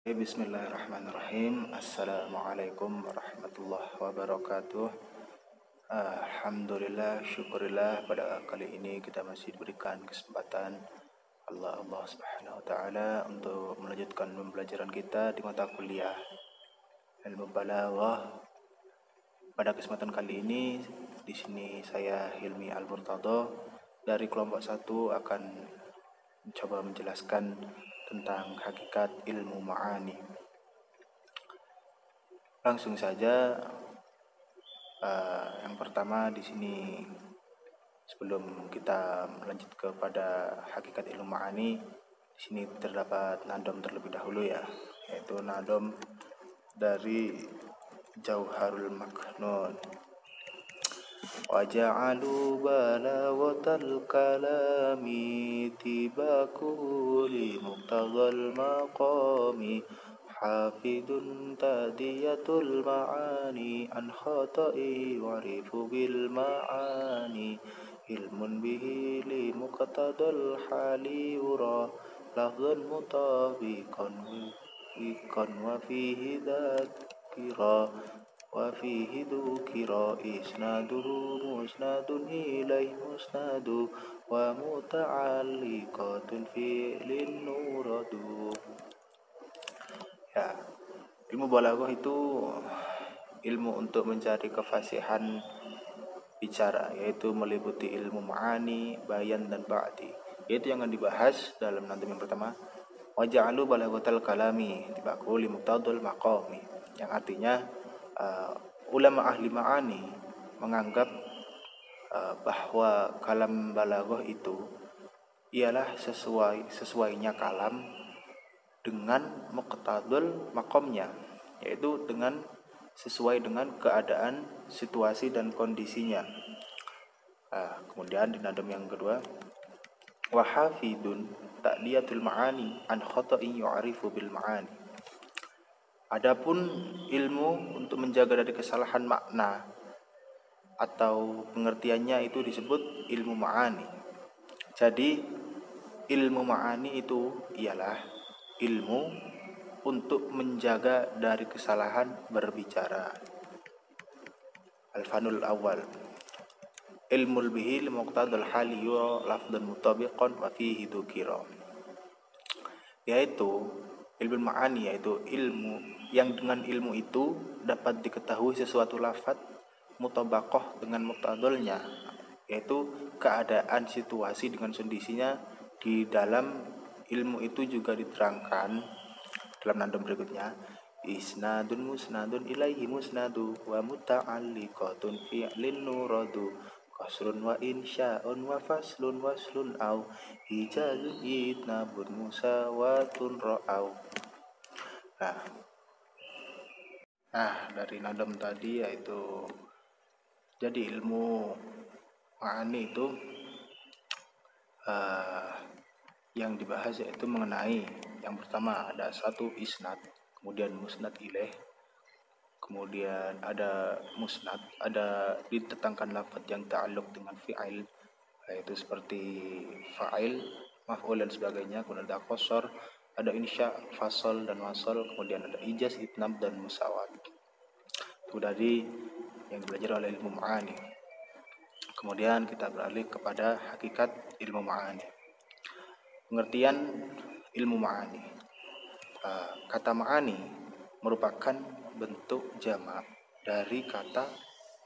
Bismillahirrahmanirrahim. Assalamualaikum warahmatullahi wabarakatuh. Alhamdulillah, syukurillah pada kali ini kita masih diberikan kesempatan Allah Subhanahu wa taala untuk melanjutkan pembelajaran kita di mata kuliah Ilmu Balaghah. Pada kesempatan kali ini di sini saya Hilmi Al-Murtadha dari kelompok 1 akan mencoba menjelaskan tentang hakikat ilmu ma'ani. Langsung saja, yang pertama di sini sebelum kita lanjut kepada hakikat ilmu ma'ani, di sini terdapat nadom terlebih dahulu ya, yaitu nadom dari Jauharul Maknun. Waja'alu balaghatal kalami tibaku li muqtadal maqami hafidun tadiyatul ma'ani an khata'i warifu bil ma'ani ilmun bihi li muqtadal hali ura lafzan mutabiqan wa fihi dzakira wa fihi dzukira isnaduhu musnadun ilaih musnadu wa muta'alliqatun fi'lin nuradu. Ya, ilmu balaghah itu ilmu untuk mencari kefasihan bicara, yaitu meliputi ilmu ma'ani, bayan dan ba'di. Yaitu yang akan dibahas dalam nanti yang pertama. Waja'alu balaghatal kalami tibaku li muqtadal maqami, yang artinya ulama ahli ma'ani menganggap bahwa kalam balaghah itu ialah sesuainya kalam dengan muqtadul maqamnya, yaitu dengan sesuai dengan keadaan, situasi dan kondisinya. Kemudian di nadam yang kedua, wa hafidun ta'liyatul ma'ani an khata'i yu'arifu bil ma'ani. Adapun ilmu untuk menjaga dari kesalahan makna atau pengertiannya itu disebut ilmu ma'ani. Jadi ilmu ma'ani itu ialah ilmu untuk menjaga dari kesalahan berbicara. Al-fanul awal, ilmul bihi li muqtadal hali yura lafdan mutabiqan wa fihi dzukira. Yaitu ilmu ma'ani, yaitu ilmu yang dengan ilmu itu dapat diketahui sesuatu lafaz mutabaqah dengan muqtadalnya, yaitu keadaan, situasi dengan kondisinya. Di dalam ilmu itu juga diterangkan dalam nadam berikutnya, isnadun musnadun ilaihi musnadu wa muta'alliqatun fi'lin nuradu kasrun wa insya'un wa faslun waslun au hijazun itnabun musawatun ra'au. Dari nadam tadi, yaitu jadi ilmu ma'ani itu yang dibahas yaitu mengenai yang pertama ada satu isnad, kemudian musnad ilaih, kemudian ada musnad, ada ditetangkan lafaz yang ta'alluq dengan fi'il, yaitu seperti fa'il, maf'ul dan sebagainya. Kemudian ada qasar, ada insya, fasal dan wasal, kemudian ada ijaz, itnab dan musawat. Itu dari yang belajar oleh ilmu ma'ani. Kemudian kita beralih kepada hakikat ilmu ma'ani. Pengertian ilmu ma'ani. Kata ma'ani merupakan bentuk jamak dari kata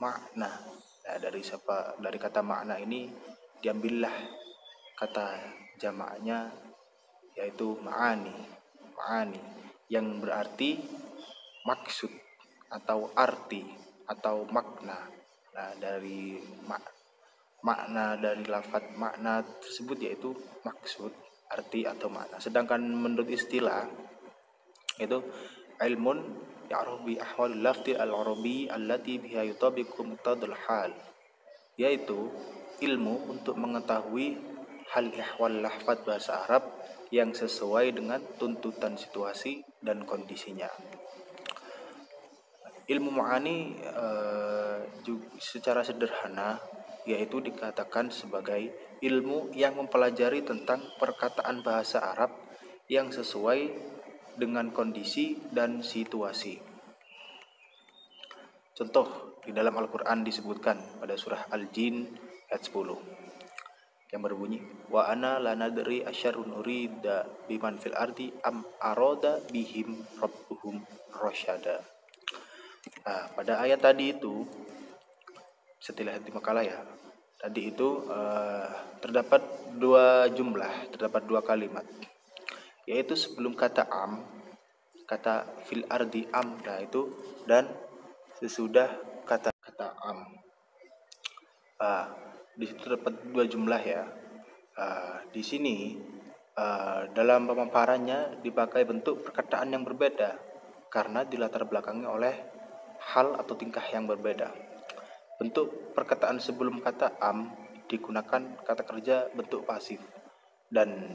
makna. Dari kata makna ini diambillah kata jamaknya, yaitu ma'ani yang berarti maksud atau arti atau makna. Dari makna dari lafaz makna tersebut yaitu maksud, arti atau makna. Sedangkan menurut istilah itu ilmun ya'ruf bi ahwal lafzi al-arabi allati biha yutabiqu muqtadal hal, yaitu ilmu untuk mengetahui hal ihwal lafaz bahasa Arab yang sesuai dengan tuntutan situasi dan kondisinya. Ilmu ma'ani secara sederhana yaitu dikatakan sebagai ilmu yang mempelajari tentang perkataan bahasa Arab yang sesuai dengan kondisi dan situasi. Contoh, di dalam Al-Quran disebutkan pada surah Al-Jin ayat 10 yang berbunyi, wa ana la nadri asyarrun urida biman fil ardi am aroda bihim rabbuhum rasyada. Nah, pada ayat tadi itu, setelah di makalah ya, tadi itu terdapat terdapat dua kalimat, yaitu sebelum kata am, kata fil ardi am, nah itu, dan sesudah kata am. Di situ terdapat dua jumlah ya. Di sini dalam pemaparannya dipakai bentuk perkataan yang berbeda karena dilatar belakangi oleh hal atau tingkah yang berbeda. Bentuk perkataan sebelum kata am digunakan kata kerja bentuk pasif, dan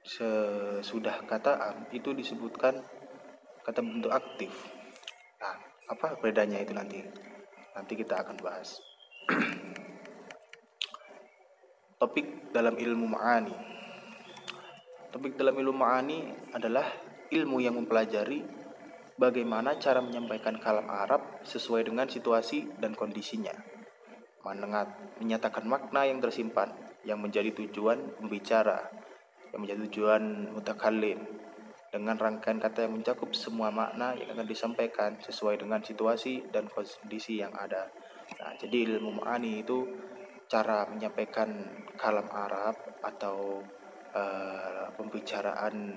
sesudah kata am itu disebutkan kata bentuk aktif. Nah, apa bedanya itu nanti kita akan bahas. Topik dalam ilmu ma'ani. Topik dalam ilmu ma'ani adalah ilmu yang mempelajari bagaimana cara menyampaikan kalam Arab sesuai dengan situasi dan kondisinya, menyatakan makna yang tersimpan, yang menjadi tujuan pembicara, yang menjadi tujuan mutakallim, dengan rangkaian kata yang mencakup semua makna yang akan disampaikan sesuai dengan situasi dan kondisi yang ada. Nah, jadi ilmu ma'ani itu cara menyampaikan kalam Arab atau pembicaraan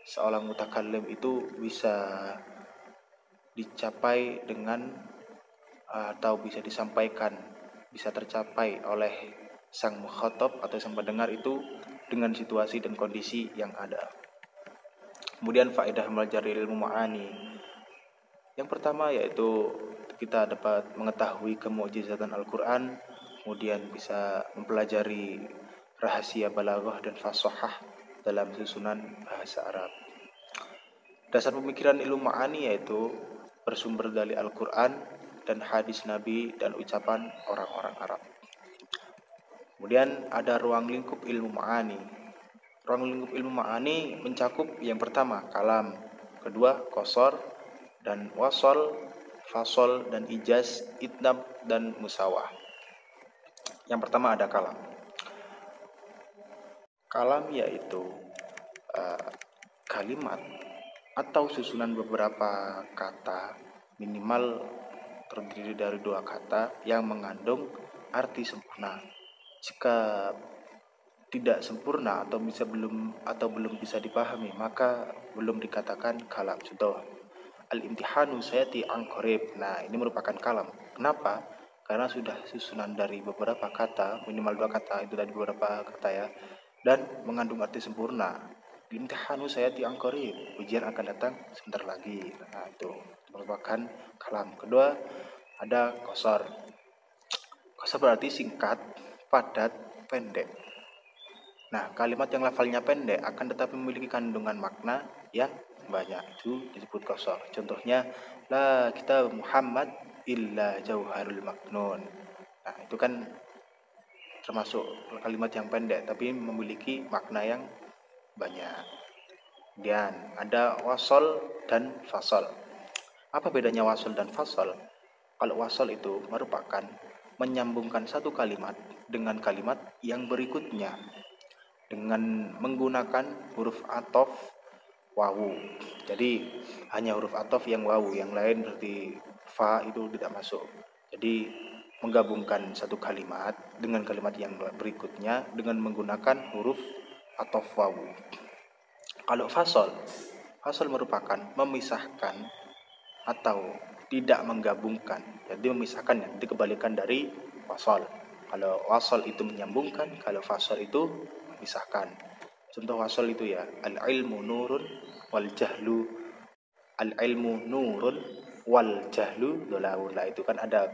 seorang mutakallim itu bisa dicapai dengan atau bisa disampaikan, bisa tercapai oleh sang mukhatab atau sang pendengar itu dengan situasi dan kondisi yang ada. Kemudian faedah belajar ilmu ma'ani. Yang pertama yaitu kita dapat mengetahui kemukjizatan Al-Quran, kemudian bisa mempelajari rahasia balaghah dan fasahah dalam susunan bahasa Arab. Dasar pemikiran ilmu ma'ani yaitu bersumber dari Al-Quran dan hadis Nabi dan ucapan orang-orang Arab. Kemudian ada ruang lingkup ilmu ma'ani. Ruang lingkup ilmu ma'ani mencakup yang pertama kalam, kedua qasar dan wasol, fasol dan ijaz, itnab dan musawah. Yang pertama ada kalam. Kalam yaitu kalimat atau susunan beberapa kata minimal terdiri dari dua kata yang mengandung arti sempurna. Jika tidak sempurna atau belum bisa dipahami, maka belum dikatakan kalam. Contoh, al-imtihanu sayati an qarib. Nah, ini merupakan kalam. Kenapa? Karena sudah susunan dari beberapa kata, minimal dua kata, itu dari beberapa kata ya, dan mengandung arti sempurna. Al-imtihanu sayati an qarib, ujian akan datang sebentar lagi. Nah, itu merupakan kalam. Kedua, ada qasar. Qasar berarti singkat, padat, pendek. Nah, kalimat yang lafalnya pendek akan tetapi memiliki kandungan makna yang banyak, itu disebut qasar. Contohnya, la kitab Muhammad illa jauharul maknun. Nah, itu kan termasuk kalimat yang pendek tapi memiliki makna yang banyak. Kemudian ada wasol dan fasol. Apa bedanya wasol dan fasol? Kalau wasol itu merupakan menyambungkan satu kalimat dengan kalimat yang berikutnya dengan menggunakan huruf athof wawu. Jadi hanya huruf athof yang wawu, yang lain seperti fa itu tidak masuk. Jadi menggabungkan satu kalimat dengan kalimat yang berikutnya dengan menggunakan huruf athof wawu. Kalau fasol merupakan memisahkan atau tidak menggabungkan. Jadi memisahkan, ya, dikebalikan dari wasol. Kalau wasol itu menyambungkan, kalau fasol itu memisahkan. Contoh wasol itu ya, al-ilmu nurun wal jahlu, al-ilmu nurun wal jahlu dolawun. Lah itu kan ada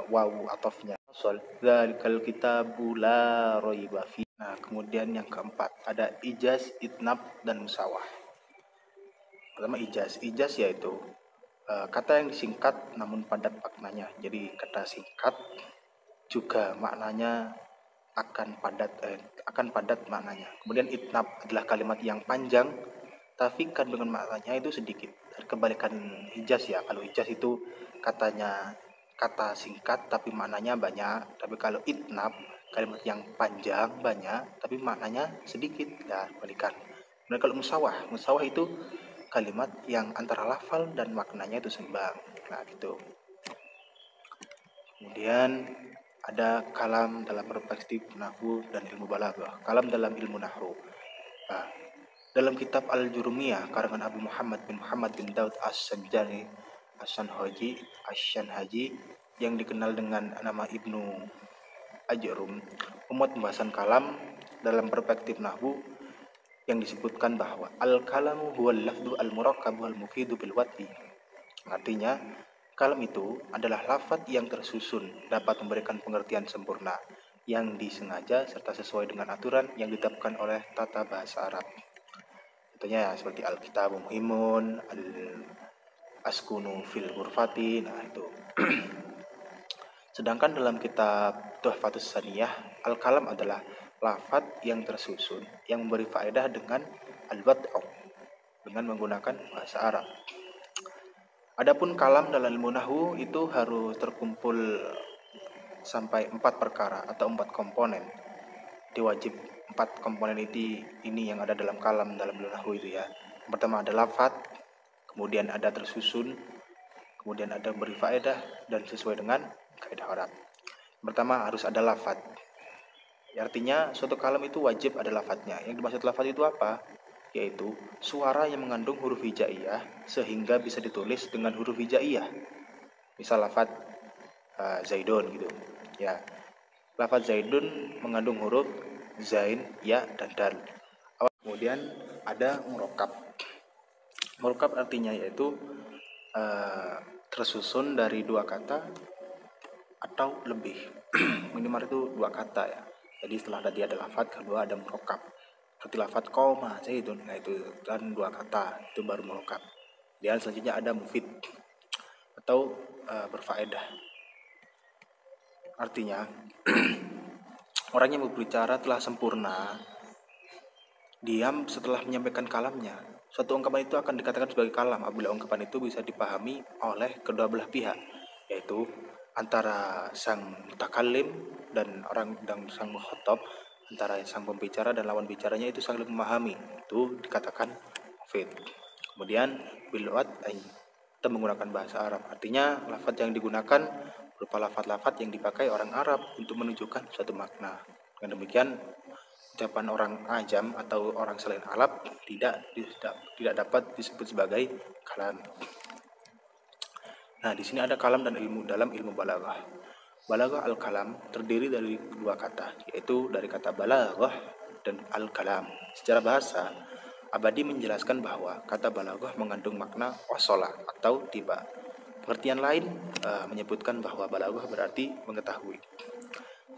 wawu atofnya. Wasol, dzalikal kitabu la raiba fi. Nah, kemudian yang keempat ada ijaz, itnab dan musawah. Pertama ijaz yaitu kata yang disingkat namun padat maknanya. Jadi kata singkat juga maknanya akan padat, akan padat maknanya. Kemudian itnab adalah kalimat yang panjang tapi kandungan maknanya itu sedikit. Kebalikan hijaz ya. Kalau hijaz itu katanya kata singkat tapi maknanya banyak. Tapi kalau itnab kalimat yang panjang banyak tapi maknanya sedikit. Ya, kebalikan. Dan kalau musawah itu kalimat yang antara lafal dan maknanya itu seimbang. Nah, gitu. Kemudian ada kalam dalam perspektif nahwu dan ilmu balaghah. Kalam dalam ilmu nahwu. Nah, dalam kitab Al-Jurumiyah karangan Abu Muhammad bin Daud As-Sanjani As-Shanhaji yang dikenal dengan nama Ibnu Ajrum, memuat pembahasan kalam dalam perspektif nahwu yang disebutkan bahwa al-kalamu huwal lafdu al-murakkabu al-mufidu bil wad'i. Artinya, kalam itu adalah lafaz yang tersusun, dapat memberikan pengertian sempurna, yang disengaja serta sesuai dengan aturan yang ditetapkan oleh tata bahasa Arab. Contohnya seperti al-kitabu muhimun, al-askunu fil ghurfati, nah itu. Sedangkan dalam kitab Tuhfatus Saniyah, al-kalam adalah lafaz yang tersusun, yang memberi faedah dengan al-wad'u, dengan menggunakan bahasa Arab. Adapun kalam dalam ilmu nahwu itu harus terkumpul sampai 4 perkara atau 4 komponen. Diwajib 4 komponen ini yang ada dalam kalam dalam ilmu nahwu itu ya. Yang pertama ada lafaz, kemudian ada tersusun, kemudian ada beri faedah dan sesuai dengan kaidah Arab. Yang pertama harus ada lafaz. Artinya suatu kalam itu wajib ada lafaznya. Yang dimaksud lafaz itu apa? Yaitu suara yang mengandung huruf hijaiyah sehingga bisa ditulis dengan huruf hijaiyah. Misal lafaz Zaidun gitu. Ya. Lafaz Zaidun mengandung huruf zain, ya, dan dal. Kemudian ada murakkab. Murakkab artinya yaitu tersusun dari 2 kata atau lebih. Minimal itu 2 kata ya. Jadi setelah tadi ada lafaz, kedua ada murakkab. Seperti lafaz qoma Zaidun, nah itu kan 2 kata, itu baru murakkab. Dan selanjutnya ada mufid atau berfaedah. Artinya orang yang berbicara telah sempurna diam setelah menyampaikan kalamnya. Suatu ungkapan itu akan dikatakan sebagai kalam apabila ungkapan itu bisa dipahami oleh kedua belah pihak, yaitu antara sang mutakallim dan sang mukhatab, antara sang pembicara dan lawan bicaranya itu saling memahami. Itu dikatakan mufid. Kemudian bil wad'i, kita menggunakan bahasa Arab. Artinya lafaz yang digunakan berupa lafaz-lafaz yang dipakai orang Arab untuk menunjukkan suatu makna. Dengan demikian ucapan orang ajam atau orang selain Arab tidak dapat disebut sebagai kalam. Nah, di sini ada kalam dan ilmu dalam ilmu balaghah. Balaghah al-kalam terdiri dari 2 kata, yaitu dari kata balaghah dan al-kalam. Secara bahasa, Abadi menjelaskan bahwa kata balaghah mengandung makna wasala atau tiba. Pengertian lain menyebutkan bahwa balaghah berarti mengetahui.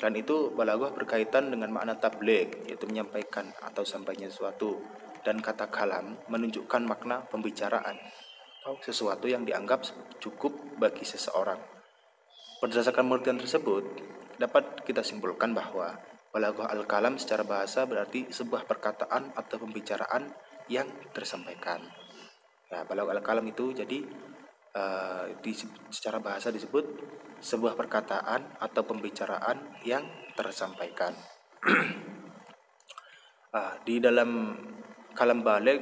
Selain itu, balaghah berkaitan dengan makna tabligh, yaitu menyampaikan atau sampainya sesuatu. Dan kata kalam menunjukkan makna pembicaraan atau sesuatu yang dianggap cukup bagi seseorang. Berdasarkan pengertian tersebut, dapat kita simpulkan bahwa balaghah al-kalam secara bahasa berarti sebuah perkataan atau pembicaraan yang tersampaikan. Nah, balaghah al-kalam itu jadi secara bahasa disebut sebuah perkataan atau pembicaraan yang tersampaikan. Di dalam kalam baligh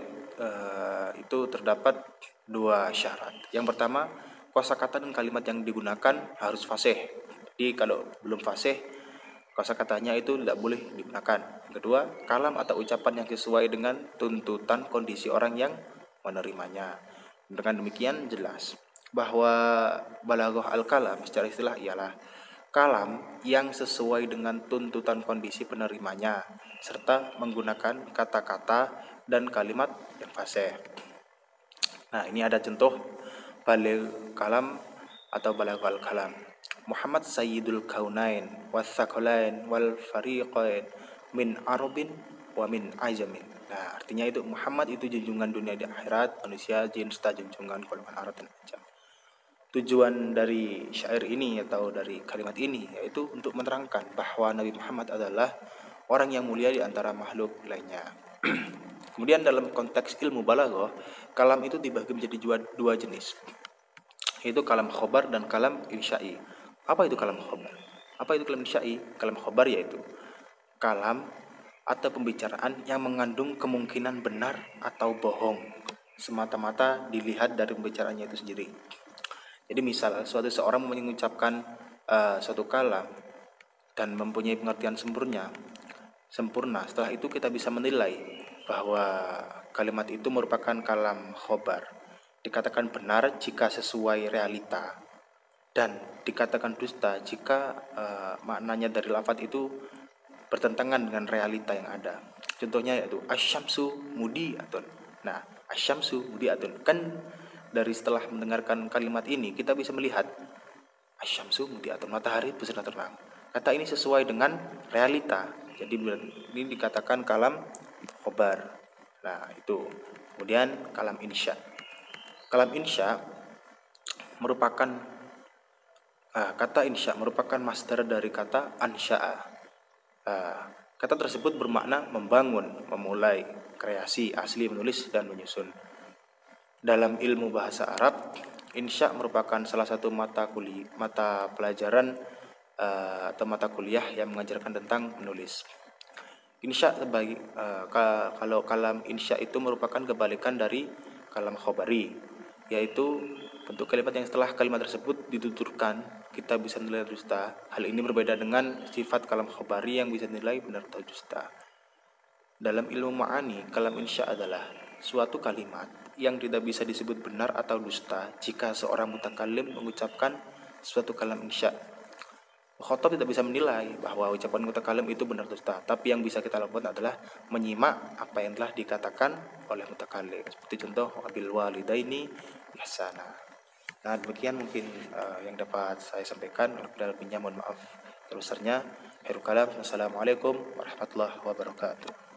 itu terdapat 2 syarat. Yang pertama, kosakata dan kalimat yang digunakan harus fasih. Jadi kalau belum fasih, kosakatanya itu tidak boleh digunakan. Yang kedua, kalam atau ucapan yang sesuai dengan tuntutan kondisi orang yang menerimanya. Dengan demikian jelas bahwa balaghah al-kalam secara istilah ialah kalam yang sesuai dengan tuntutan kondisi penerimanya serta menggunakan kata-kata dan kalimat yang fasih. Nah, ini ada contoh baligh kalam atau balaghah al-kalam. Muhammad sayyidul kaunain watsaqalain wal fariqain min arabin wa min ajamin. Nah, artinya itu Muhammad itu junjungan dunia di akhirat, manusia jin serta junjungan golongan Arab dan ajam. Tujuan dari syair ini atau dari kalimat ini yaitu untuk menerangkan bahwa Nabi Muhammad adalah orang yang mulia di antara makhluk lainnya. Kemudian dalam konteks ilmu balaghah, kalam itu dibagi menjadi dua jenis, yaitu kalam khobar dan kalam insya'i. Apa itu kalam khobar? Apa itu kalam insya'i? Kalam khobar yaitu kalam atau pembicaraan yang mengandung kemungkinan benar atau bohong, semata-mata dilihat dari pembicaraannya itu sendiri. Jadi misal seorang mengucapkan suatu kalam dan mempunyai pengertian sempurna, setelah itu kita bisa menilai bahwa kalimat itu merupakan kalam khobar. Dikatakan benar jika sesuai realita, dan dikatakan dusta jika maknanya dari lafadz itu bertentangan dengan realita yang ada. Contohnya yaitu asyamsu mudiatun. Nah, asyamsu mudiatun, kan dari setelah mendengarkan kalimat ini kita bisa melihat asyamsu mudiatun, matahari bersinar terang. Kata ini sesuai dengan realita. Jadi ini dikatakan kalam khobar. Nah, itu. Kemudian kalam insya. Kalam insya merupakan kata insya merupakan masdar dari kata ansya'a. Kata tersebut bermakna membangun, memulai, kreasi, asli, menulis, dan menyusun. Dalam ilmu bahasa Arab, insya merupakan salah satu mata pelajaran atau mata kuliah yang mengajarkan tentang menulis. Insya kalau kalam insya itu merupakan kebalikan dari kalam khobari, yaitu bentuk kalimat yang setelah kalimat tersebut dituturkan kita bisa nilai dusta. Hal ini berbeda dengan sifat kalam khobari yang bisa nilai benar atau dusta. Dalam ilmu ma'ani, kalam insya adalah suatu kalimat yang tidak bisa disebut benar atau dusta jika seorang mutakallim mengucapkan suatu kalam insya. Khotob tidak bisa menilai bahwa ucapan mutakallim itu benar dusta, tapi yang bisa kita lakukan adalah menyimak apa yang telah dikatakan oleh mutakallim. Seperti contoh wabil walidaini ihsana. Nah, demikian mungkin yang dapat saya sampaikan. Lebihnya mohon maaf terbesarnya. Akhirul kalam. Wassalamualaikum warahmatullahi wabarakatuh.